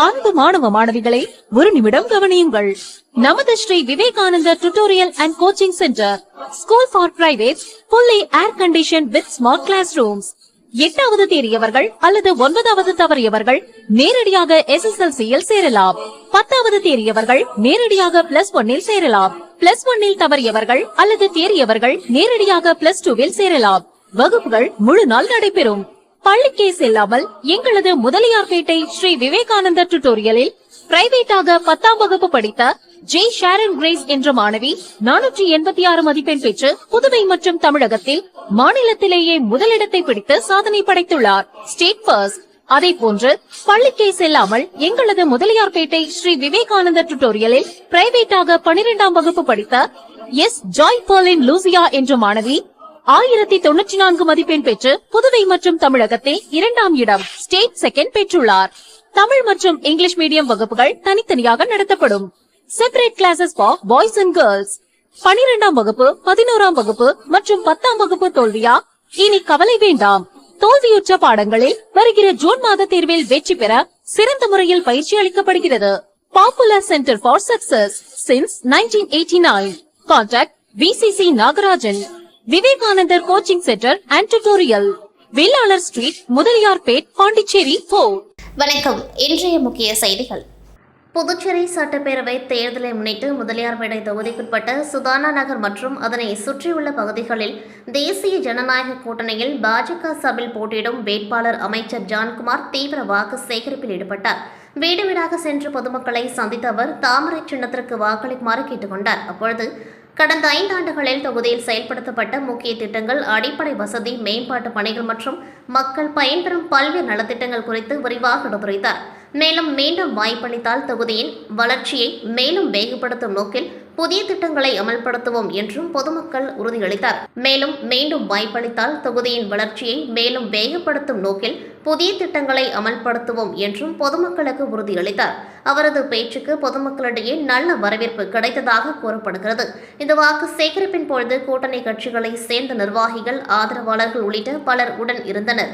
அன்பு மாணவ மாணவிகளை ஒரு நிமிடம் கவனியுங்கள். நமது Shri Vivekanandar tutorial and coaching centre school for private fully air condition with smart classrooms. 8வது தேறியவர்கள் அல்லது 9வது தவறியவர்கள் நேரடியாக SSLC-யில் சேரலாம். 10வது தேறியவர்கள் நேரடியாக +1-இல் சேரலாம். +1-இல் தவறியவர்கள் அல்லது தேறியவர்கள் நேரடியாக +2-ல் சேரலாம். வகுப்புகள் முழு நாள் நடைபெறும். பள்ளிக்கே செல்லாமல் எங்களது முதலியார்பேட்டை ஸ்ரீ விவேகானந்தர் டியூட்டோரியலில் பிரைவேட்டாக 10ஆம் வகுப்பு படித்த ஜே ஷாரன் கிரேஸ் என்ற மாணவி 486 மதிப்பெண் பெற்று புதுவை மற்றும் தமிழகத்தில் மாநிலத்திலேயே முதலிடத்தை பிடித்து சாதனை படைத்துள்ளார். State first. அதே போன்று பள்ளிக்கே செல்லாமல் எங்களது முதலியார்பேட்டை ஸ்ரீ விவேகானந்தர் டியூட்டோரியலில் பிரைவேட்டாக 12ஆம் வகுப்பு படித்த எஸ் ஜாய் பர்லின் லூசியா என்ற மாணவி 1094 மதிப்பெண் பெற்று புதுவை மற்றும் தமிழகத்தில் 2ஆம் இடம் ஸ்டேட் செகண்ட் பெற்றுள்ளார். தமிழ் மற்றும் இங்கிலீஷ் மீடியம் வகுப்புகள் தனித்தனியாக நடத்தப்படும். Separate classes for boys and girls. 12ஆம் வகுப்பு, 11ஆம் வகுப்பு மற்றும் 10ஆம் வகுப்பு தோல்வியா? இனி கவலை வேண்டாம். தோல்வியுற்ற பாடங்களில் வருகிற ஜூன் மாத தேர்வில் வெற்றி பெற சிறந்த முறையில் பயிற்சி அளிக்கப்படுகிறது. Popular centre for success since 1989. Contact VCC Nagarajan. Vivekanandar coaching centre and tutorial, Vellalar street, Mudaliarpet, Pondicherry 4. வணக்கம். இன்றைய முக்கிய செய்திகள். புதுச்சேரி சட்டப்பேரவை தேர்தலை முன்னிட்டு முதலியார்பேட்டை தொகுதிக்குட்பட்ட சுதானா நகர் மற்றும் அதனை சுற்றியுள்ள பகுதிகளில் தேசிய ஜனநாயக கூட்டணியில் பாஜக சார்பில் போட்டியிடும் வேட்பாளர் அமைச்சர் ஜான்குமார் தீவிர வாக்கு சேகரிப்பில் ஈடுபட்டார். வீடு வீடாக சென்று பொதுமக்களை சந்தித்த அவர் தாமரை சின்னத்திற்கு வாக்களிக்குமாறு கேட்டுக்கொண்டார். அப்பொழுது கடந்த 5 ஆண்டுகளில் தொகுதியில் செயல்படுத்தப்பட்ட முக்கிய திட்டங்கள், அடிப்படை வசதி மேம்பாட்டு பணிகள் மற்றும் மக்கள் பயன்பெறும் பல்வேறு நலத்திட்டங்கள் குறித்து விரிவாக எடுத்துரைத்தார். மேலும் மீண்டும் வாய்ப்பளித்தால் தொகுதியின் வளர்ச்சியை மேலும் வேகப்படுத்தும் நோக்கில் புதிய திட்டங்களை அமல்படுத்துவோம் என்றும் பொதுமக்கள் உறுதியளித்தார். மேலும் மீண்டும் வாய்ப்பளித்தால் தொகுதியின் வளர்ச்சியை மேலும் வேகப்படுத்தும் நோக்கில் புதிய திட்டங்களை அமல்படுத்துவோம் என்றும் பொதுமக்களுக்கு உறுதியளித்தார். அவரது பேச்சுக்கு பொதுமக்களிடையே நல்ல வரவேற்பு கிடைத்ததாக கூறப்படுகிறது. இந்த வாக்கு சேகரிப்பின் பொழுது கூட்டணி கட்சிகளை சேர்ந்த நிர்வாகிகள், ஆதரவாளர்கள் உள்ளிட்ட பலர் உடன் இருந்தனர்.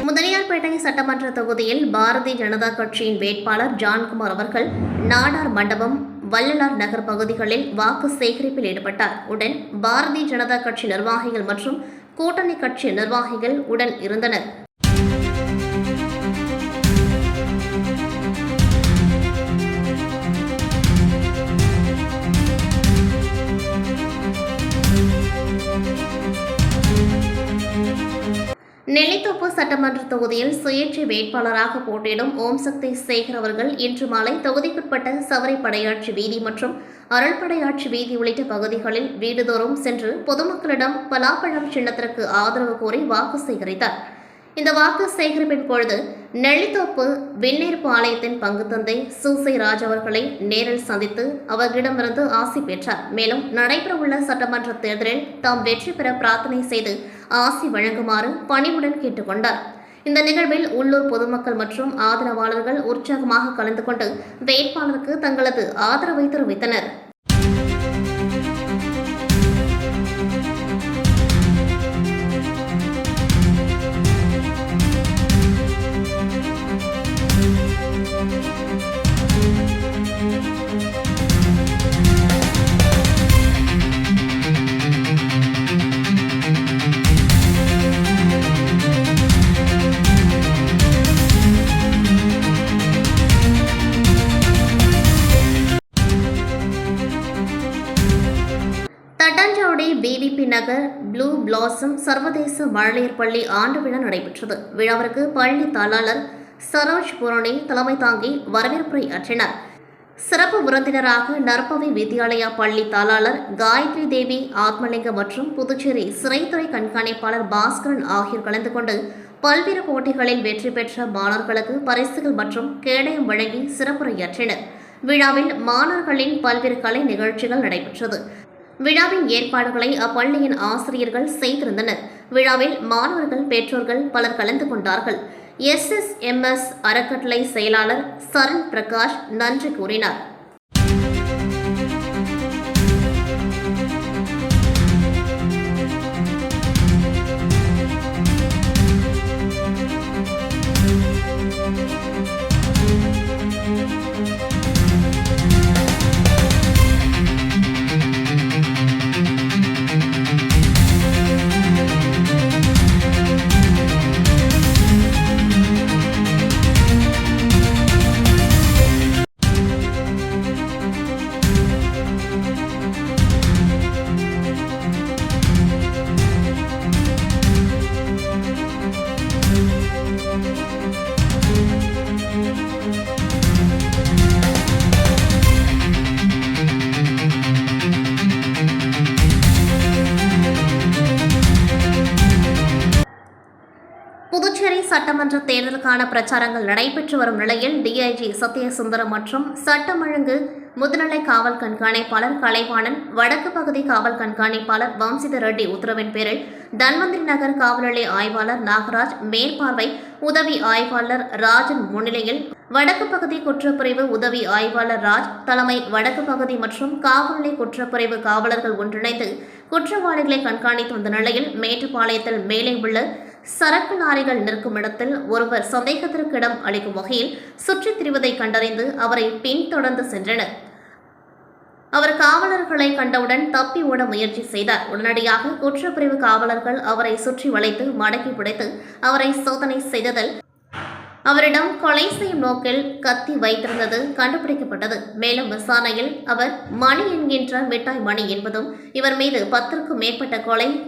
முதலியார்பேட்டை சட்டமன்ற தொகுதியில் பாரதிய ஜனதா கட்சியின் வேட்பாளர் ஜான்குமார் அவர்கள் நாடார் மண்டபம், வள்ளலார் நகர் பகுதிகளில் வாக்கு சேகரிப்பில் ஈடுபட்டார். உடன் பாரதிய ஜனதா கட்சி நிர்வாகிகள் மற்றும் கூட்டணி கட்சி நிர்வாகிகள் உடன் இருந்தனர். நெல்லித்தோப்பு சட்டமன்ற தொகுதியில் சுயேட்சை வேட்பாளராக போட்டியிடும் ஓம் சக்தி சேகர் அவர்கள் இன்று மாலை தொகுதிக்குட்பட்ட சவரைப்படையாட்சி வீதி மற்றும் அருள்படையாட்சி வீதி உள்ளிட்ட பகுதிகளில் வீடுதோறும் சென்று பொதுமக்களிடம் பலாப்பழம் சின்னத்திற்கு ஆதரவு கோரி வாக்கு சேகரித்தார். இந்த வாக்கு சேகரிப்பின் பொழுது நெல்லித்தோப்பு வெந்நீர்ப்பு ஆலயத்தின் பங்கு தந்தை சூசை ராஜ் அவர்களை நேரில் சந்தித்து அவர்களிடமிருந்து ஆசி பெற்றார். மேலும் நடைபெறவுள்ள சட்டமன்ற தேர்தலில் தாம் வெற்றி பெற பிரார்த்தனை செய்து ஆசி வழங்குமாறு பணிவுடன் கேட்டுக்கொண்டார். இந்த நிகழ்வில் உள்ளூர் பொதுமக்கள் மற்றும் ஆதரவாளர்கள் உற்சாகமாக கலந்து கொண்டு வேட்பாளருக்கு தங்களது ஆதரவை தெரிவித்தனர். தட்டாஞ்சாவடி பிவிபி நகர் ப்ளூ பிளாசம் சர்வதேச மழலையர் பள்ளி ஆண்டு விழா நடைபெற்றது. விழாவிற்கு பள்ளி தாளாளர் சரோஜ் புரணி தலைமை தாங்கி வரவேற்புரை ஆற்றினார். சிறப்பு விருந்தினராக நற்பவி வித்யாலயா பள்ளி தாளாளர் காயத்ரி தேவி ஆத்மலிங்கம் மற்றும் புதுச்சேரி சிறைத்துறை கண்காணிப்பாளர் பாஸ்கரன் ஆகியோர் கலந்து கொண்டு பல்வேறு போட்டிகளில் வெற்றி பெற்ற மாணவர்களுக்கு பரிசுகள் மற்றும் கேடயம் வழங்கி சிறப்புரையாற்றினர். விழாவில் மாணவர்களின் பல்வேறு கலை நிகழ்ச்சிகள் நடைபெற்றது. விழாவின் ஏற்பாடுகளை அப்பள்ளியின் ஆசிரியர்கள் செய்திருந்தனர். விழாவில் மாணவர்கள், பெற்றோர்கள் பலர் கலந்து கொண்டார்கள். SSMS அறக்கட்டளை செயலாளர் சரண் பிரகாஷ் நன்றி கூறினார். புதுச்சேரி சட்டமன்ற தேர்தலுக்கான பிரச்சாரங்கள் நடைபெற்று வரும் நிலையில் டிஐஜி சத்யசுந்தரம் மற்றும் சட்டம் ஒழுங்கு முதுநிலை காவல் கண்காணிப்பாளர் கலைவாணன், வடக்கு பகுதி காவல் கண்காணிப்பாளர் வம்சித ரெட்டி உத்தரவின் பேரில் தன்வந்திரி நகர் காவல் நிலைய ஆய்வாளர் நாகராஜ் மேற்பார்வை, உதவி ஆய்வாளர் ராஜன் முன்னிலையில் வடக்கு பகுதி குற்றப்பிரிவு உதவி ஆய்வாளர் ராஜ் தலைமை, வடக்கு பகுதி மற்றும் காவல்நிலை குற்றப்பிரிவு காவலர்கள் ஒன்றிணைந்து குற்றவாளிகளை கண்காணித்து வந்த நிலையில் மேட்டுப்பாளையத்தில் மேலே உள்ள சரக்கு லாரிகள் நிற்கும் இடத்தில் ஒருவர் சந்தேகத்திற்கு இடம் அளிக்கும் வகையில் சுற்றித் திரிவதை கண்டறிந்து அவரை பின்தொடர்ந்து சென்றனர். அவர் காவலர்களை கண்டவுடன் தப்பி ஓட முயற்சி செய்தார். உடனடியாக குற்றப்பிரிவு காவலர்கள் அவரை சுற்றி வளைத்து மடக்கி பிடித்து அவரை சோதனை செய்ததில் அவரிடம் கொலை செய்யும் நோக்கில் கத்தி வைத்திருந்தது கண்டுபிடிக்கப்பட்டது. மேலும் விசாரணையில் அவர் மணி என்கின்ற மிட்டாய் மணி என்பதும் இவர் மீது 10க்கும் மேற்பட்ட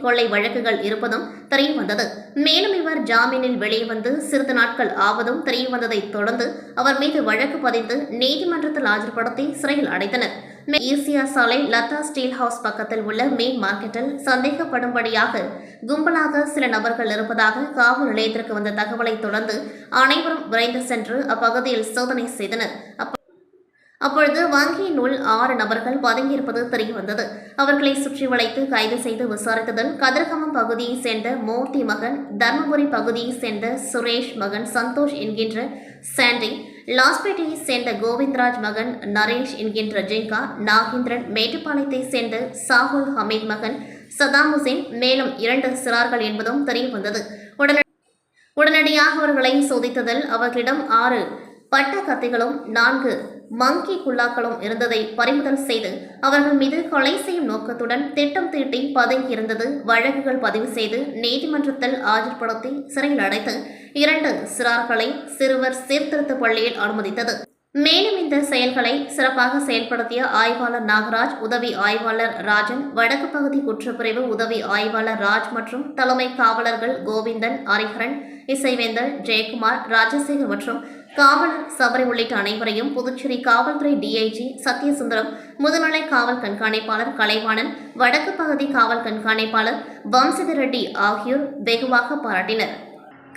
கொள்ளை வழக்குகள் இருப்பதும் தெரியவந்தது. மேலும் இவர் ஜாமீனில் வெளியே வந்து சிறிது நாட்கள் ஆவதும் தெரியவந்ததை தொடர்ந்து அவர் மீது வழக்கு பதிந்து நீதிமன்றத்தில் ஆஜர்படுத்தி சிறையில் அடைத்தனர். ஈசிஆர் சாலை லதா ஸ்டீல் ஹவுஸ் பக்கத்தில் உள்ள மீன் மார்க்கெட்டில் சந்தேகப்படும்படியாக கும்பலாக சில நபர்கள் இருப்பதாக காவல் நிலையத்திற்கு வந்த தகவலை தொடர்ந்து அனைவரும் விரைந்து சென்று அப்பகுதியில் சோதனை செய்தனர். அப்பொழுது வங்கியின் உள் 6 நபர்கள் பதுங்கியிருப்பது தெரியவந்தது. அவர்களை சுற்றி வளைத்து கைது செய்து விசாரித்ததில் கதிர்கமம் பகுதியைச் சேர்ந்த மூர்த்தி மகன், தர்மபுரி பகுதியைச் சேர்ந்த சுரேஷ் மகன் சந்தோஷ் என்கின்ற சாண்டி, லாஸ்பேட்டையை சேர்ந்த கோவிந்தராஜ் மகன் நரேஷ் என்கின்ற ஜிங்கா, நாகேந்திரன், மேட்டுப்பாளையத்தை சேர்ந்த சாகுல் ஹமீத் மகன் சதாம் ஹுசேன், மேலும் 2 சிறார்கள் என்பதும் தெரியவந்தது. உடனடியாக அவர்களை சோதித்ததில் அவர்களிடம் 6 பட்ட கத்திகளும் 4 மங்கி குல்லாக்களும் இருந்ததை பறிமுதல் செய்து அவர்கள் மீது கொலை செய்யும் நோக்கத்துடன் திட்டம் தீட்டி பதுங்கியிருந்தது வழக்குகள் பதிவு செய்து நீதிமன்றத்தில் ஆஜர்படுத்தி சிறையில் அடைத்து 2 சிறார்களை சிறுவர் சீர்திருத்த பள்ளியில் அனுமதித்தது. மேலும் இந்த செயல்களை சிறப்பாக செயல்படுத்திய ஆய்வாளர் நாகராஜ், உதவி ஆய்வாளர் ராஜன், வடக்கு பகுதி குற்றப்பிரிவு உதவி ஆய்வாளர் ராஜ் மற்றும் தலைமை காவலர்கள் கோவிந்தன், ஹரிஹரன், இசைவேந்தர், ஜெயக்குமார், ராஜசேகர் மற்றும் காவலர் சபரி உள்ளிட்ட அனைவரையும் புதுச்சேரி காவல்துறை டிஐஜி சத்யசுந்தரம், முதுநிலை காவல் கண்காணிப்பாளர் கலைவாணன், வடக்கு பகுதி காவல் கண்காணிப்பாளர் வம்சித ரெட்டி ஆகியோர் வெகுவாக பாராட்டினர்.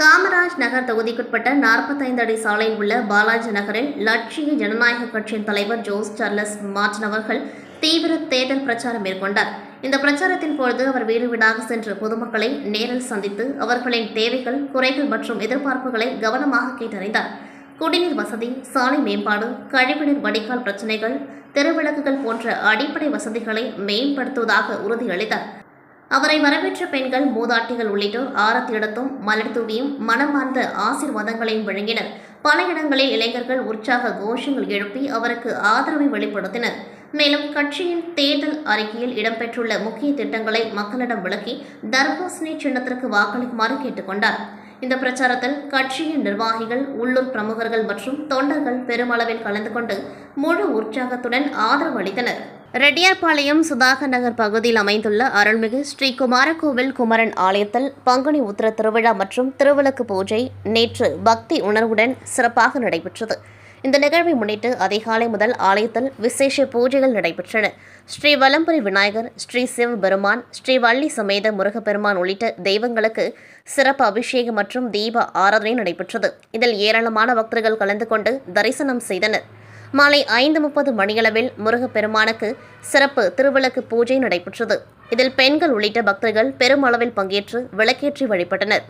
காமராஜ் நகர் தொகுதிக்குட்பட்ட 45 அடி சாலையில் உள்ள பாலாஜி நகரில் லட்சிய ஜனநாயக கட்சியின் தலைவர் ஜோஸ் சார்லஸ் மார்டின் அவர்கள் தீவிர தேர்தல் பிரச்சாரம் மேற்கொண்டார். இந்த பிரச்சாரத்தின் பொழுது அவர் வீடு வீடாக சென்று பொதுமக்களை நேரில் சந்தித்து அவர்களின் தேவைகள், குறைகள் மற்றும் எதிர்பார்ப்புகளை கவனமாக கேட்டறிந்தார். குடிநீர் வசதி, சாலை மேம்பாடு, கழிவுநீர் வடிகால் பிரச்சினைகள், தெருவிளக்குகள் போன்ற அடிப்படை வசதிகளை மேம்படுத்துவதாக உறுதியளித்தார். அவரை வரவேற்ற பெண்கள், மூதாட்டிகள் உள்ளிட்டோர் ஆரத்தி எடுத்தும் மலர் தூவியும் மனமார்ந்த ஆசீர்வாதங்களையும் வழங்கினர். பல இடங்களில் இளைஞர்கள் உற்சாக கோஷங்கள் எழுப்பி அவருக்கு ஆதரவை வெளிப்படுத்தினர். மேலும் கட்சியின் தேர்தல் அறிக்கையில் இடம்பெற்றுள்ள முக்கிய திட்டங்களை மக்களிடம் விளக்கி தர்பூசணி சின்னத்திற்கு வாக்களிக்குமாறு கேட்டுக்கொண்டார். இந்த பிரச்சாரத்தில் கட்சியின் நிர்வாகிகள், உள்ளூர் பிரமுகர்கள் மற்றும் தொண்டர்கள் பெருமளவில் கலந்து கொண்டு முழு உற்சாகத்துடன் ஆதரவு அளித்தனர். ரெட்டியார்பாளையம் சுதாகர் நகர் பகுதியில் அமைந்துள்ள அருள்மிகு ஸ்ரீ குமாரகோவில் குமரன் ஆலயத்தில் பங்குனி உத்திர திருவிழா மற்றும் திருவிளக்கு பூஜை நேற்று பக்தி உணர்வுடன் சிறப்பாக நடைபெற்றது. இந்த நிகழ்வை முன்னிட்டு அதிகாலை முதல் ஆலயத்தில் விசேஷ பூஜைகள் நடைபெற்றன. ஸ்ரீ வலம்புரி விநாயகர், ஸ்ரீ சிவபெருமான், ஸ்ரீ வள்ளி சமேத முருகப்பெருமான் உள்ளிட்ட தெய்வங்களுக்கு சிறப்பு அபிஷேகம் மற்றும் தீப ஆராதனை நடைபெற்றது. இதில் ஏராளமான பக்தர்கள் கலந்து கொண்டு தரிசனம் செய்தனர். மாலை 5:30 மணியளவில் முருகப்பெருமானுக்கு சிறப்பு திருவிளக்கு பூஜை நடைபெற்றது. இதில் பெண்கள் உள்ளிட்ட பக்தர்கள் பெருமளவில் பங்கேற்று விளக்கேற்றி வழிபட்டனர்.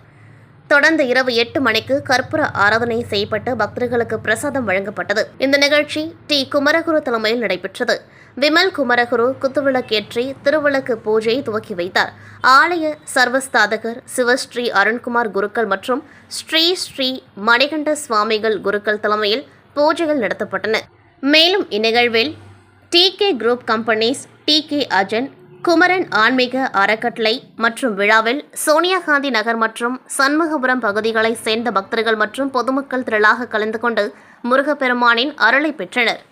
தொடர்ந்து இரவு 8 மணிக்கு கற்பூர ஆராதனை செய்யப்பட்டு பக்தர்களுக்கு பிரசாதம் வழங்கப்பட்டது. இந்த நிகழ்ச்சி டி. குமரகுரு தலைமையில் நடைபெற்றது. விமல் குமரகுரு குத்துவிளக்கேற்றி திருவிளக்கு பூஜையை துவக்கி வைத்தார். ஆலய சர்வஸ்தாதகர் சிவஸ்ரீ அருண்குமார் குருக்கள் மற்றும் ஸ்ரீ ஸ்ரீ மணிகண்ட சுவாமிகள் குருக்கள் தலைமையில் பூஜைகள் நடத்தப்பட்டன. மேலும் இந்நிகழ்வில் TK group companies, TK Ajan, Kumaran ஆன்மீக அறக்கட்டளை மற்றும் விழாவில் சோனியா காந்தி நகர் மற்றும் சண்முகபுரம் பகுதிகளை சேர்ந்த பக்தர்கள் மற்றும் பொதுமக்கள் திரளாக கலந்து கொண்டு முருகப்பெருமானின் அருளை பெற்றனர்.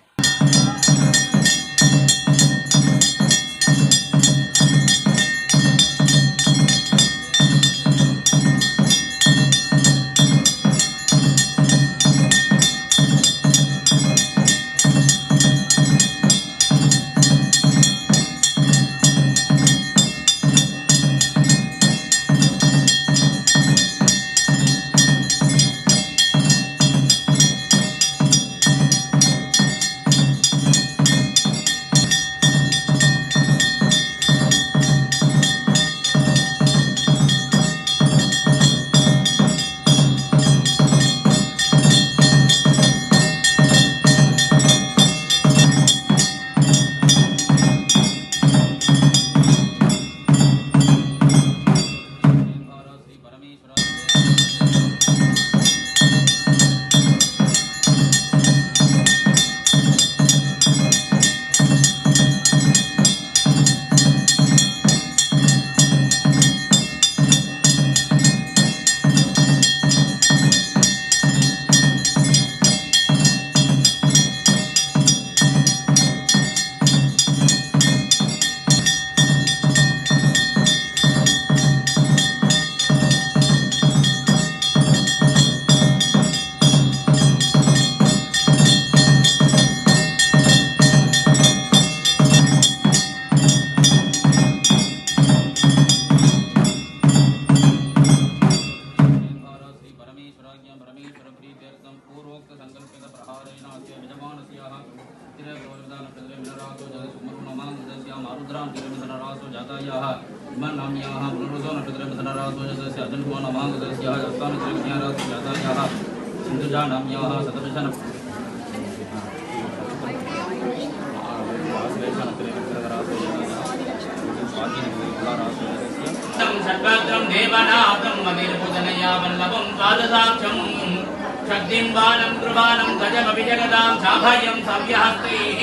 शक्तिं बालं कृपानं गजमपि जगदां साभयं सव्यहस्तैः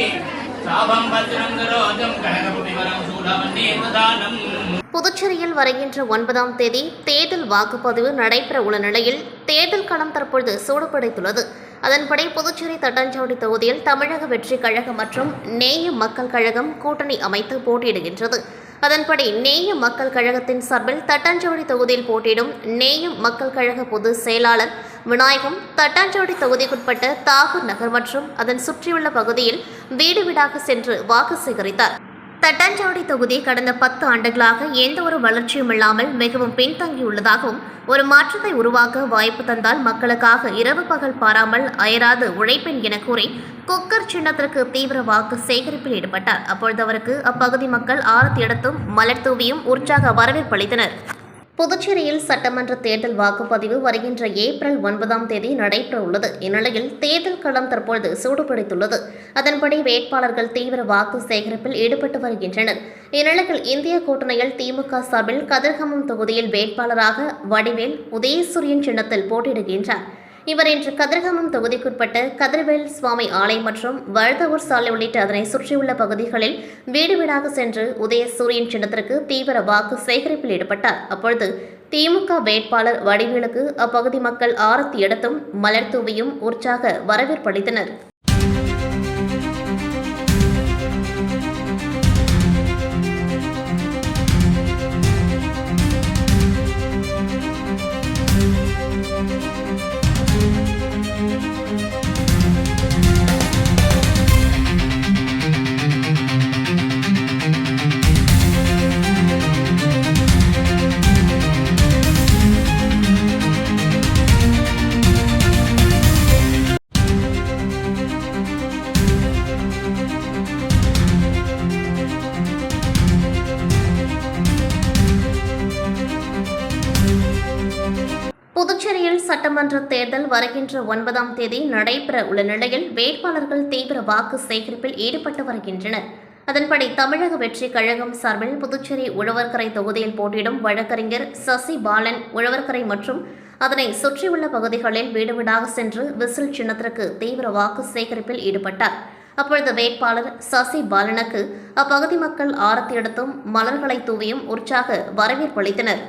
சாபம் பத்ரம் கரோஜம் கனகபுரிவரம் சூடவன்னேதானம். புதுச்சேரியில் வருகின்ற 9ஆம் தேதி தேர்தல் வாக்குப்பதிவு நடைபெற உள்ள நிலையில் தேர்தல் களம் தற்பொழுது சூடுபிடித்துள்ளது. அதன்படி புதுச்சேரி தட்டாஞ்சாவடி தொகுதியில் தமிழக வெற்றி கழகம் மற்றும் நேய மக்கள் கழகம் கூட்டணி அமைத்து போட்டியிடுகின்றது. அதன்படி நேய மக்கள் கழகத்தின் சார்பில் தட்டாஞ்சாவடி தொகுதியில் போட்டியிடும் நேய மக்கள் கழக பொதுச் செயலாளர் விநாயகம் தட்டாஞ்சாவடி தொகுதிக்குட்பட்ட தாகூர் நகர் மற்றும் அதன் சுற்றியுள்ள பகுதியில் வீடு வீடாக சென்று வாக்கு சேகரித்தார். தட்டாஞ்சாவடி தொகுதி கடந்த 10 ஆண்டுகளாக எந்த ஒரு வளர்ச்சியும் இல்லாமல் மிகவும் பின்தங்கியுள்ளதாகவும் ஒரு மாற்றத்தை உருவாக்க வாய்ப்பு தந்தால் மக்களுக்காக இரவு பகல் பாராமல் அயராது உழைப்பேன் என கூறி குக்கர் சின்னத்திற்கு தீவிர வாக்கு சேகரிப்பில் ஈடுபட்டார். அப்பொழுது அவருக்கு அப்பகுதி மக்கள் ஆரத்தி எடுத்தும் மலர் தூவியும் உற்சாக வரவேற்பு அளித்தனர். புதுச்சேரியில் சட்டமன்ற தேர்தல் வாக்குப்பதிவு வருகின்ற ஏப்ரல் 9ஆம் தேதி நடைபெற உள்ளது. இந்நிலையில் தேர்தல் களம் தற்பொழுது சூடுபிடித்துள்ளது. அதன்படி வேட்பாளர்கள் தீவிர வாக்கு சேகரிப்பில் ஈடுபட்டு வருகின்றனர். இந்நிலையில் இந்திய கூட்டணியில் திமுக சார்பில் கதிர்காமம் தொகுதியில் வேட்பாளராக வடிவேல் உதயசூரியன் சின்னத்தில் போட்டியிடுகின்றார். இவர் இன்று கதிர்காமம் தொகுதிக்குட்பட்ட கதிர்வேல் சுவாமி ஆலயம் மற்றும் வழுதவூர் சாலை உள்ளிட்ட அதனை சுற்றியுள்ள பகுதிகளில் வீடு வீடாக சென்று உதயசூரியன் சின்னத்திற்கு தீவிர வாக்கு சேகரிப்பில் ஈடுபட்டார். அப்பொழுது திமுக வேட்பாளர் வடிவேலுக்கு அப்பகுதி மக்கள் ஆரத்தி எடுத்தும் மலர் தூவியும் உற்சாக வரவேற்பளித்தனர். புதுச்சேரியில் சட்டமன்ற தேர்தல் வருகின்ற 9ஆம் தேதி நடைபெற உள்ள நிலையில் வேட்பாளர்கள் தீவிர வாக்கு சேகரிப்பில் ஈடுபட்டு வருகின்றனர். அதன்படி தமிழக வெற்றி கழகம் சார்பில் புதுச்சேரி உழவர்கரை தொகுதியில் போட்டியிடும் வழக்கறிஞர் சசி பாலன் உழவர்கரை மற்றும் அதனை சுற்றியுள்ள பகுதிகளில் வீடு வீடாக சென்று விசில் சின்னத்திற்கு தீவிர வாக்கு சேகரிப்பில் ஈடுபட்டார். அப்பொழுது வேட்பாளர் சசி பாலனுக்கு அப்பகுதி மக்கள் ஆரத்தி எடுத்தும் மலர்களை தூவியும் உற்சாக வரவேற்பு அளித்தனர்.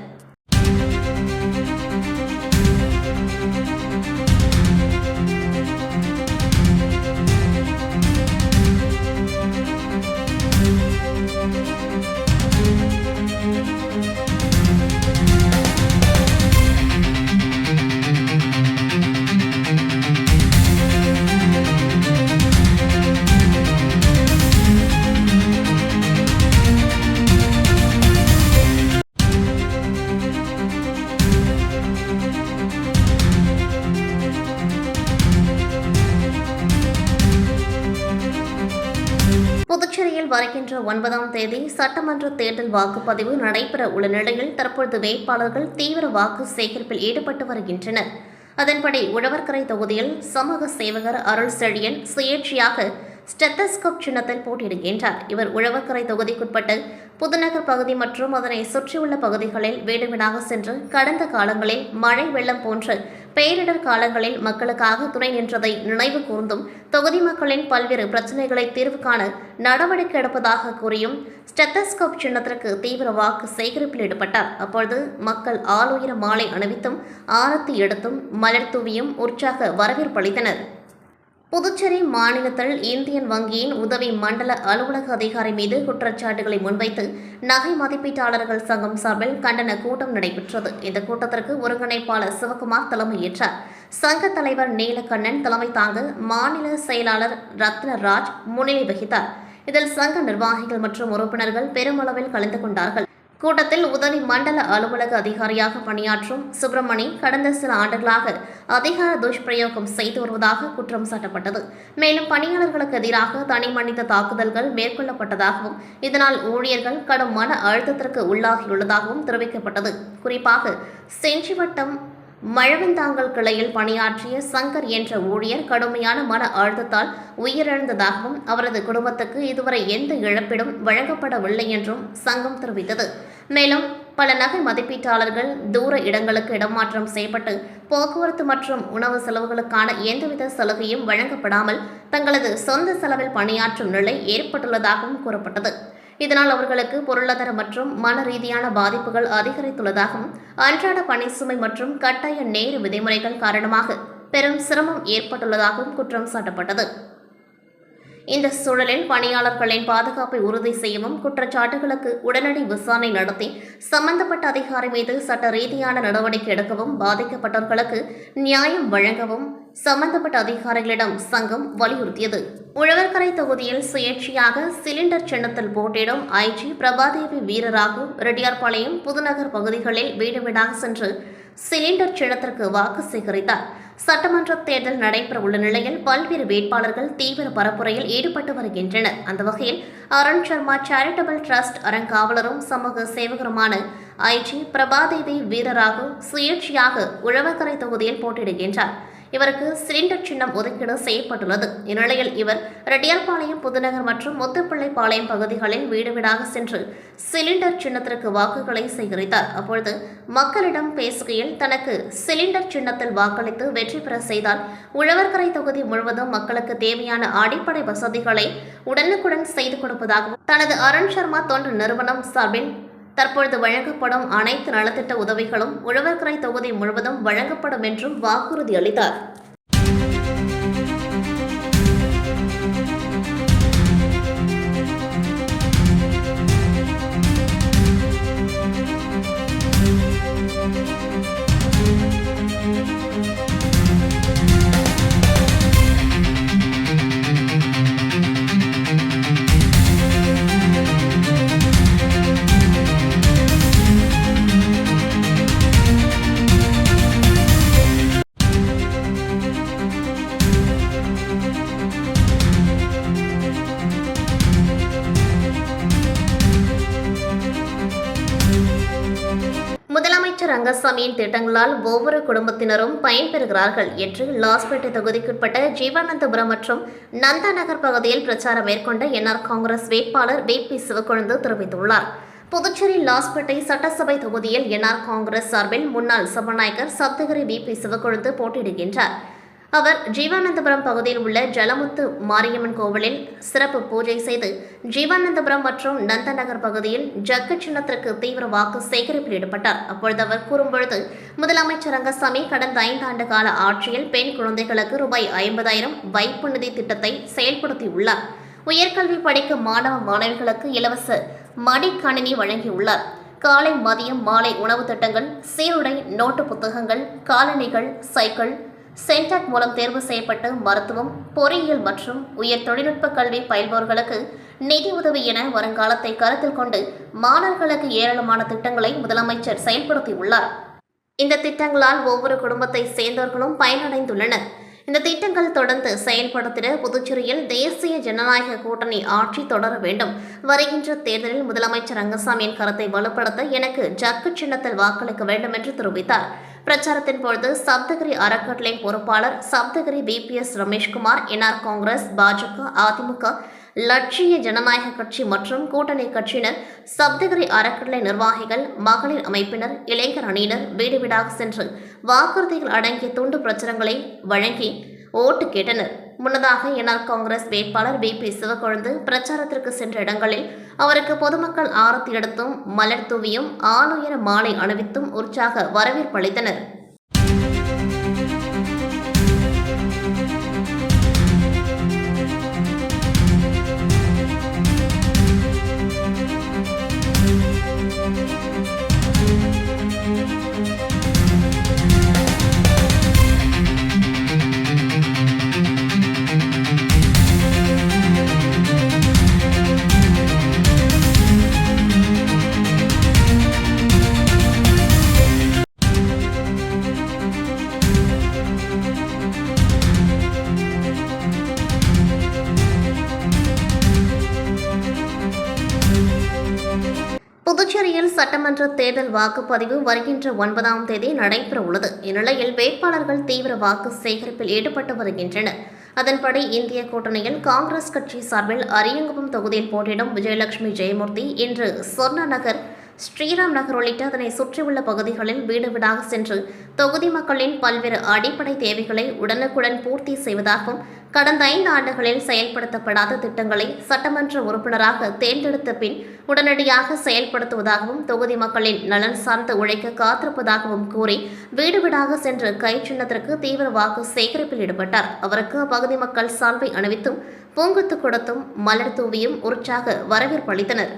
புதுச்சேரியில் வருகின்ற 9ஆம் தேதி சட்டமன்ற தேர்தல் வாக்குப்பதிவு நடைபெற உள்ள நிலையில் தற்பொழுது வேட்பாளர்கள் தீவிர வாக்கு சேகரிப்பில் ஈடுபட்டு வருகின்றனர். அதன்படி உழவர்கரை தொகுதியில் சமூக சேவகர் அருள் செழியன் சுயேட்சையாக ஸ்டெத்தஸ்கோப் சின்னத்தில் போட்டியிடுகின்றார். இவர் உழவர்கரை தொகுதிக்குட்பட்ட புதுநகர் பகுதி மற்றும் அதனை சுற்றியுள்ள பகுதிகளில் வீடு வீடாக சென்று கடந்த காலங்களில் மழை வெள்ளம் போன்ற பேரிடர் காலங்களில் மக்களுக்காக துணை நின்றதை நினைவு கூர்ந்தும் தொகுதி மக்களின் பல்வேறு பிரச்சினைகளை தீர்வு காண நடவடிக்கை எடுப்பதாக கூறியும் ஸ்டெத்தஸ்கோப் சின்னத்திற்கு தீவிர வாக்கு சேகரிப்பில் ஈடுபட்டார். அப்பொழுது மக்கள் ஆளுயர மாலை அணிவித்தும் ஆரத்தி எடுத்தும் மலர் தூவியும் உற்சாக வரவேற்பு அளித்தனர். புதுச்சேரி மாநிலத்தில் இந்தியன் வங்கியின் உதவி மண்டல அலுவலக அதிகாரி மீது குற்றச்சாட்டுகளை முன்வைத்து நகை மதிப்பீட்டாளர்கள் சங்கம் சார்பில் கண்டன கூட்டம் நடைபெற்றது. இந்த கூட்டத்திற்கு ஒருங்கிணைப்பாளர் சிவகுமார் தலைமையேற்றார். சங்க தலைவர் நீலகண்ணன் தலைமை தாங்க மாநில செயலாளர் ரத்னராஜ் முன்னிலை வகித்தார். இதில் சங்க நிர்வாகிகள் மற்றும் உறுப்பினர்கள் பெருமளவில் கலந்து கொண்டார்கள். கூட்டத்தில் உதவி மண்டல அலுவலக அதிகாரியாக பணியாற்றும் சுப்பிரமணி கடந்த சில ஆண்டுகளாக அதிகார துஷ்பிரயோகம் செய்து வருவதாக குற்றம் சாட்டப்பட்டது. மேலும் பணியாளர்களுக்கு எதிராக தனி மனித தாக்குதல்கள் மேற்கொள்ளப்பட்டதாகவும் இதனால் ஊழியர்கள் கடும் மன அழுத்தத்திற்கு உள்ளாகியுள்ளதாகவும் தெரிவிக்கப்பட்டது. குறிப்பாக செஞ்சிவட்டம் மழவந்தாங்கல் கிளையில் பணியாற்றிய சங்கர் என்ற ஊழியர் கடுமையான மன அழுத்தத்தால் உயிரிழந்ததாகவும் அவரது குடும்பத்துக்கு இதுவரை எந்த இழப்பீடும் வழங்கப்படவில்லை என்றும் சங்கம் தெரிவித்தது. மேலும் பல நகை மதிப்பீட்டாளர்கள் தூர இடங்களுக்கு இடமாற்றம் செய்யப்பட்டு போக்குவரத்து மற்றும் உணவு செலவுகளுக்கான எந்தவித சலுகையும் வழங்கப்படாமல் தங்களது சொந்த செலவில் பணியாற்றும் நிலை ஏற்பட்டுள்ளதாகவும் கூறப்பட்டது. இதனால் அவர்களுக்கு பொருளாதார மற்றும் மன ரீதியான பாதிப்புகள் அதிகரித்துள்ளதாகவும் அன்றாட பணி சுமை மற்றும் கட்டாய நேர விதிமுறைகள் காரணமாக பெரும் சிரமம் ஏற்பட்டுள்ளதாகவும் குற்றம் சாட்டப்பட்டது. இந்த சூழலில் பணியாளர்களின் பாதுகாப்பை உறுதி செய்யவும் குற்றச்சாட்டுகளுக்கு உடனடி விசாரணை நடத்தி சம்பந்தப்பட்ட அதிகாரி மீது சட்ட ரீதியான நடவடிக்கை எடுக்கவும் பாதிக்கப்பட்டவர்களுக்கு நியாயம் வழங்கவும் சம்பந்தப்பட்ட அதிகாரிகளிடம் சங்கம் வலியுறுத்தியது. உழவர்கரை தொகுதியில் சுயேட்சையாக சிலிண்டர் சின்னத்தில் போட்டியிடும் ஐஜி பிரபாதேவி வீரராகு ரெட்டியார்பாளையம் புதுநகர் பகுதிகளில் வீடு வீடாக சென்று சிலிண்டர் சின்னத்திற்கு வாக்கு சேகரித்தார். சட்டமன்ற தேர்தல் நடைபெற உள்ள நிலையில் பல்வேறு வேட்பாளர்கள் தீவிர பரப்புரையில் ஈடுபட்டு வருகின்றனர். அந்த வகையில் அருண் சர்மா சேரிட்டபிள் டிரஸ்ட் அறங்காவலரும் சமூக சேவகருமான ஐஜி பிரபாதேவி வீரராகு சுயேட்சையாக உழவர்கரை தொகுதியில் போட்டியிடுகின்றார். இவருக்கு சிலிண்டர் சின்னம் ஒதுக்கீடு செய்யப்பட்டுள்ளது. இந்நிலையில் இவர் ரெட்டியார்பாளையம் புதுநகர் மற்றும் முத்துப்பிள்ளைப்பாளையம் பகுதிகளில் வீடு வீடாக சென்று சிலிண்டர் சின்னத்திற்கு வாக்குகளை சேகரித்தார். அப்பொழுது மக்களிடம் பேசுகையில் தனக்கு சிலிண்டர் சின்னத்தில் வாக்களித்து வெற்றி பெற செய்தால் உழவர்கரை தொகுதி முழுவதும் மக்களுக்கு தேவையான அடிப்படை வசதிகளை உடனுக்குடன் செய்து கொடுப்பதாகவும் தனது அருண் சர்மா தொண்டு நிறுவனம் சார்பில் தற்பொழுது வழங்கப்படும் அனைத்து நலத்திட்ட உதவிகளும் உழவர்கரை தொகுதி முழுவதும் வழங்கப்படும் என்றும் வாக்குறுதி அளித்தார். ரங்கசாமியின் திட்டங்களால் ஒவ்வொரு குடும்பத்தினரும் பயன்பெறுகிறார்கள் என்று லாஸ்பேட்டை தொகுதிக்குட்பட்ட ஜீவானந்தபுரம் மற்றும் நந்தா நகர் பகுதியில் பிரச்சாரம் மேற்கொண்ட என்ஆர் காங்கிரஸ் வேட்பாளர் VP சிவக்கொழுந்து தெரிவித்துள்ளார். புதுச்சேரி லாஸ்பேட்டை சட்டசபை தொகுதியில் என்ஆர் காங்கிரஸ் சார்பில் முன்னாள் சபாநாயகர் சப்தகிரி VP சிவக்கொழுந்து போட்டியிடுகின்றார். அவர் ஜீவானந்தபுரம் பகுதியில் உள்ள ஜலமுத்து மாரியம்மன் கோவிலில் சிறப்பு பூஜை செய்து ஜீவானந்தபுரம் மற்றும் நந்தநகர் பகுதியில் ஜக்கு சின்னத்திற்கு தீவிர வாக்கு சேகரிப்பில் ஈடுபட்டார். அப்பொழுது அவர் கூறும்பொழுது, முதலமைச்சர் ரங்கசாமி கடந்த 5 ஆண்டு கால ஆட்சியில் பெண் குழந்தைகளுக்கு ரூபாய் 50,000 வைப்பு நிதி திட்டத்தை செயல்படுத்தியுள்ளார். உயர்கல்வி படிக்கும் மாணவ மாணவிகளுக்கு இலவச மடிக்கணினி வழங்கியுள்ளார். காலை மதியம் மாலை உணவு திட்டங்கள், சீருடை, நோட்டு புத்தகங்கள், காலணிகள், சைக்கிள், சென்டாக் மூலம் தேர்வு செய்யப்பட்ட மருத்துவம், பொறியியல் மற்றும் உயர் தொழில்நுட்ப கல்வி பயில்பவர்களுக்கு நிதி உதவி என வருங்காலத்தை கருத்தில் கொண்டு மாணவர்களுக்கு ஏராளமான திட்டங்களை முதலமைச்சர் செயல்படுத்தியுள்ளார். இந்த திட்டங்களால் ஒவ்வொரு குடும்பத்தை சேர்ந்தவர்களும் பயனடைந்துள்ளனர். இந்த திட்டங்கள் தொடர்ந்து செயல்படுத்திட புதுச்சேரியில் தேசிய ஜனநாயக கூட்டணி ஆட்சி தொடர வேண்டும். வருகின்ற தேர்தலில் முதலமைச்சர் ரங்கசாமியின் கருத்தை வலுப்படுத்த எனக்கு ஜக்கு சின்னத்தில் வாக்களிக்க வேண்டும் என்று தெரிவித்தார். பிரச்சாரத்தின் பொழுது சப்தகிரி அறக்கட்டளை பொறுப்பாளர் சப்தகிரி VPS ரமேஷ்குமார், என்ஆர் காங்கிரஸ், பாஜக, அதிமுக, லட்சிய ஜனநாயக கட்சி மற்றும் கூட்டணி கட்சியினர், சப்தகிரி அறக்கட்டளை நிர்வாகிகள், மகளிர் அமைப்பினர், இளைஞர் அணியினர் வீடு வீடாக சென்று வாக்குறுதிகள் அடங்கிய துண்டு பிரச்சாரங்களை வழங்கி ஓட்டு கேட்டனர். முன்னதாக என்ஆர் காங்கிரஸ் வேட்பாளர் VP சிவக்கொழுந்து பிரச்சாரத்திற்கு சென்ற இடங்களில் அவருக்கு பொதுமக்கள் ஆரத்தி எடுத்தும் மலர் தூவியும் ஆளுயர மாலை அணிவித்தும் உற்சாக வரவேற்பு அளித்தனர். புதுச்சேரியில் சட்டமன்ற தேர்தல் வாக்குப்பதிவு வருகின்ற 9ஆம் தேதி நடைபெற உள்ளது. இந்நிலையில் வேட்பாளர்கள் தீவிர வாக்கு சேகரிப்பில் ஈடுபட்டு வருகின்றனர். அதன்படி இந்திய கூட்டணியில் காங்கிரஸ் கட்சி சார்பில் அரியங்குப்பம் தொகுதியில் போட்டியிடும் விஜயலட்சுமி ஜெயமூர்த்தி இன்று சொர்ண நகர், ஸ்ரீராம் நகர் உள்ளிட்ட அதனை சுற்றியுள்ள பகுதிகளில் வீடு வீடாக சென்று தொகுதி மக்களின் பல்வேறு அடிப்படை தேவைகளை உடனுக்குடன் பூர்த்தி செய்வதாகவும், கடந்த 5 ஆண்டுகளில் செயல்படுத்தப்படாத திட்டங்களை சட்டமன்ற உறுப்பினராக தேர்ந்தெடுத்த பின் உடனடியாக செயல்படுத்துவதாகவும், தொகுதி மக்களின் நலன் சார்ந்து உழைக்க காத்திருப்பதாகவும் கூறி வீடு வீடாக சென்று கை சின்னத்திற்கு தீவிர வாக்கு சேகரிப்பில் ஈடுபட்டார். அவருக்கு அப்பகுதி மக்கள் சால்வை அணிவித்தும் பூங்குத்து கொடுத்தும் மலர் தூவியும் உற்சாக வரவேற்பு அளித்தனர்.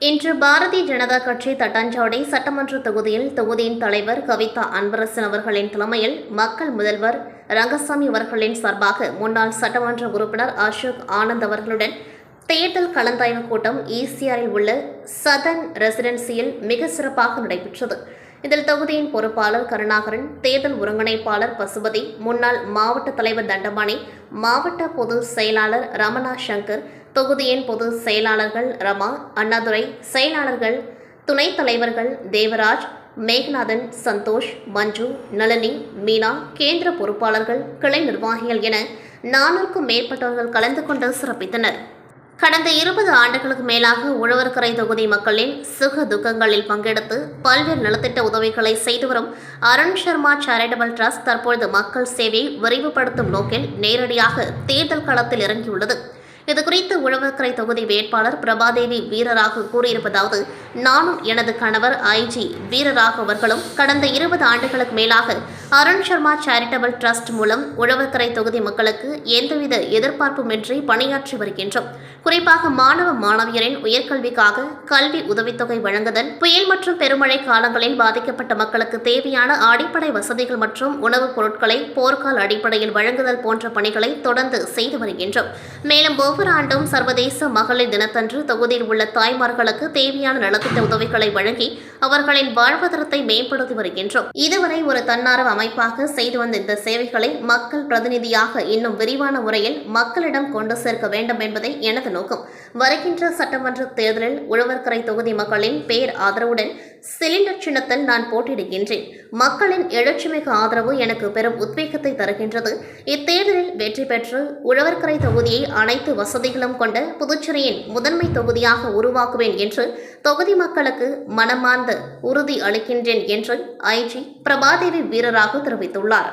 இன்று பாரதிய ஜனதா கட்சி தட்டாஞ்சாவடி சட்டமன்ற தொகுதியில் தொகுதியின் தலைவர் கவிதா அன்பரசன் அவர்களின் தலைமையில் மக்கள் முதல்வர் ரங்கசாமி அவர்களின் சார்பாக முன்னாள் சட்டமன்ற உறுப்பினர் அசோக் ஆனந்த் அவர்களுடன் தேர்தல் கலந்தாய்வு கூட்டம் ECRயில் உள்ள சதன் ரெசிடென்சியில் மிக சிறப்பாக நடைபெற்றது. இதில் தொகுதியின் பொறுப்பாளர் கருணாகரன், தேர்தல் ஒருங்கிணைப்பாளர் பசுபதி, முன்னாள் மாவட்ட தலைவர் தண்டபாணி, மாவட்ட பொதுச் செயலாளர் ரமணா சங்கர், தொகுதியின் பொதுச் செயலாளர்கள் ரமா, அண்ணாதுரை, செயலாளர்கள், துணைத் தலைவர்கள் தேவராஜ், மேகநாதன், சந்தோஷ், மஞ்சு, நளினி, மீனா, கேந்திர பொறுப்பாளர்கள், கிளை நிர்வாகிகள் என 400க்கும் மேற்பட்டவர்கள் கலந்து கொண்டு சிறப்பித்தனர். கடந்த 20 ஆண்டுகளுக்கு மேலாக உழவர்கரை தொகுதி மக்களின் சுக துக்கங்களில் பங்கெடுத்து பல்வேறு நலத்திட்ட உதவிகளை செய்து வரும் அருண் சர்மா சேரிட்டபிள் டிரஸ்ட் தற்பொழுது மக்கள் சேவையை விரைவுபடுத்தும் நோக்கில் நேரடியாக தேர்தல் களத்தில் இறங்கியுள்ளது. இதுகுறித்து உழவர்கரை தொகுதி வேட்பாளர் பிரபாதேவி வீரராக கூறியிருப்பதாவது, நானும் எனது கணவர் IG வீரராக அவர்களும் கடந்த 20 ஆண்டுகளுக்கு மேலாக அருண் சர்மா சேரிட்டபிள் டிரஸ்ட் மூலம் உழவர்கரை தொகுதி மக்களுக்கு எந்தவித எதிர்பார்ப்புமின்றி பணியாற்றி வருகின்றோம். குறிப்பாக மாணவ மாணவியரின் உயர்கல்விக்காக கல்வி உதவித்தொகை வழங்குதல், புயல் மற்றும் பெருமழை காலங்களில் பாதிக்கப்பட்ட மக்களுக்கு தேவையான அடிப்படை வசதிகள் மற்றும் உணவுப் பொருட்களை போர்க்கால அடிப்படையில் வழங்குதல் போன்ற பணிகளை தொடர்ந்து செய்து வருகின்றோம். மேலும் ஒவ்வொரு ஒவ்வொரு ஆண்டும் சர்வதேச மகளிர் தினத்தன்று தொகுதியில் உள்ள தாய்மார்களுக்கு தேவையான நலத்திட்ட உதவிகளை வழங்கி அவர்களின் வாழ்வாதாரத்தை மேம்படுத்தி வருகின்றோம். இதுவரை ஒரு தன்னார்வ அமைப்பாக செய்து வந்த இந்த சேவைகளை மக்கள் பிரதிநிதியாக இன்னும் விரிவான முறையில் மக்களிடம் கொண்டு சேர்க்க வேண்டும் என்பதே எனது நோக்கம். வருகின்ற சட்டமன்ற தேர்தலில் உழவர்கரை தொகுதி மக்களின் பேர் ஆதரவுடன் சிலிண்டர் சின்னத்தில் நான் போட்டியிடுகின்றேன். மக்களின் எழுச்சிமிகு ஆதரவு எனக்கு பெரும் உத்வேகத்தை தருகின்றது. இத்தேர்தலில் வெற்றி பெற்று உழவர்கரை தொகுதியை அனைத்து வசதிகளும் கொண்ட புதுச்சேரியின் முதன்மை தொகுதியாக உருவாக்குவேன் என்று தொகுதி மக்களுக்கு மனமார்ந்த உறுதி அளிக்கின்றேன் என்று ஐஜி பிரபாதேவி வீரராக தெரிவித்துள்ளார்.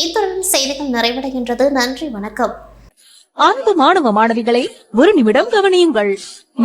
இத்துடன் செய்திகள் நிறைவடைகின்றது. நன்றி, வணக்கம். அன்பு மாணவ மாணவிகளை ஒரு நிமிடம் கவனியுங்கள்.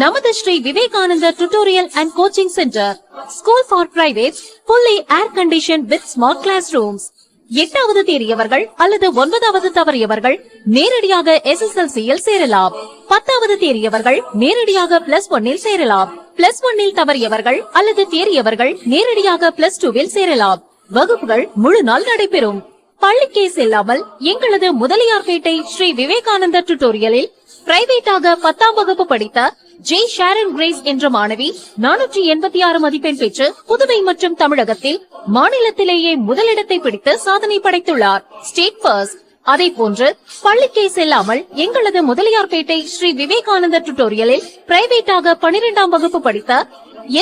நமது Shri Vivekanandar tutorial and coaching centre school for privates fully air condition with smart classrooms. 8வது தேறியவர்கள் அல்லது 9வது தவறியவர்கள் நேரடியாக SSLC-யில் சேரலாம். 10வது தேறியவர்கள் நேரடியாக +1-இல் சேரலாம். +1-இல் தவறியவர்கள் அல்லது தேறியவர்கள் நேரடியாக +2-ல் சேரலாம். வகுப்புகள் முழு நாள் நடைபெறும். பள்ளிக்கே செல்லாமல் எங்களது முதலியார்பேட்டை ஸ்ரீ விவேகானந்தர் டியூட்டோரியலில் பிரைவேட்டாக 10ஆம் வகுப்பு படித்த ஜே ஷாரன் கிரேஸ் என்ற மாணவி 486 மதிப்பெண் பெற்று புதுவை மற்றும் தமிழகத்தில் மாநிலத்திலேயே முதலிடத்தை பிடித்து சாதனை படைத்துள்ளார். State first. அதே போன்று பள்ளிக்கே செல்லாமல் எங்களது முதலியார்பேட்டை ஸ்ரீ விவேகானந்தர் டியூட்டோரியலில் பிரைவேட்டாக 12ஆம் வகுப்பு படித்த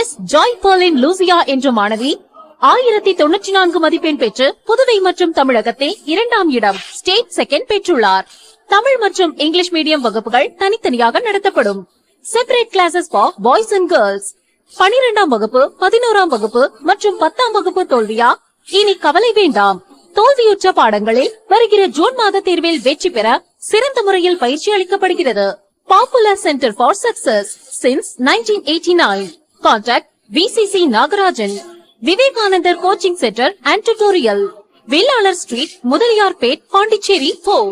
எஸ் ஜாய் பர்லின் லூசியா என்ற மாணவி 1094 மதிப்பெண் பெற்று புதுவை மற்றும் தமிழகத்தில் 2ஆம் இடம் ஸ்டேட் செகண்ட் பெற்றுள்ளார். தமிழ் மற்றும் இங்கிலீஷ் மீடியம் வகுப்புகள் தனித்தனியாக நடத்தப்படும். Separate classes for boys and girls. 12ஆம் வகுப்பு, 11ஆம் வகுப்பு மற்றும் 10ஆம் வகுப்பு தோல்வியா? இனி கவலை வேண்டாம். தோல்வியுற்ற பாடங்களில் வருகிற ஜூன் மாத தேர்வில் வெற்றி பெற சிறந்த முறையில் பயிற்சி அளிக்கப்படுகிறது. Popular centre for success since 1989. Contact VCC Nagarajan. Vivekanandar coaching centre and tutorial, Vellalar street, Mudaliarpet, Pondicherry 4.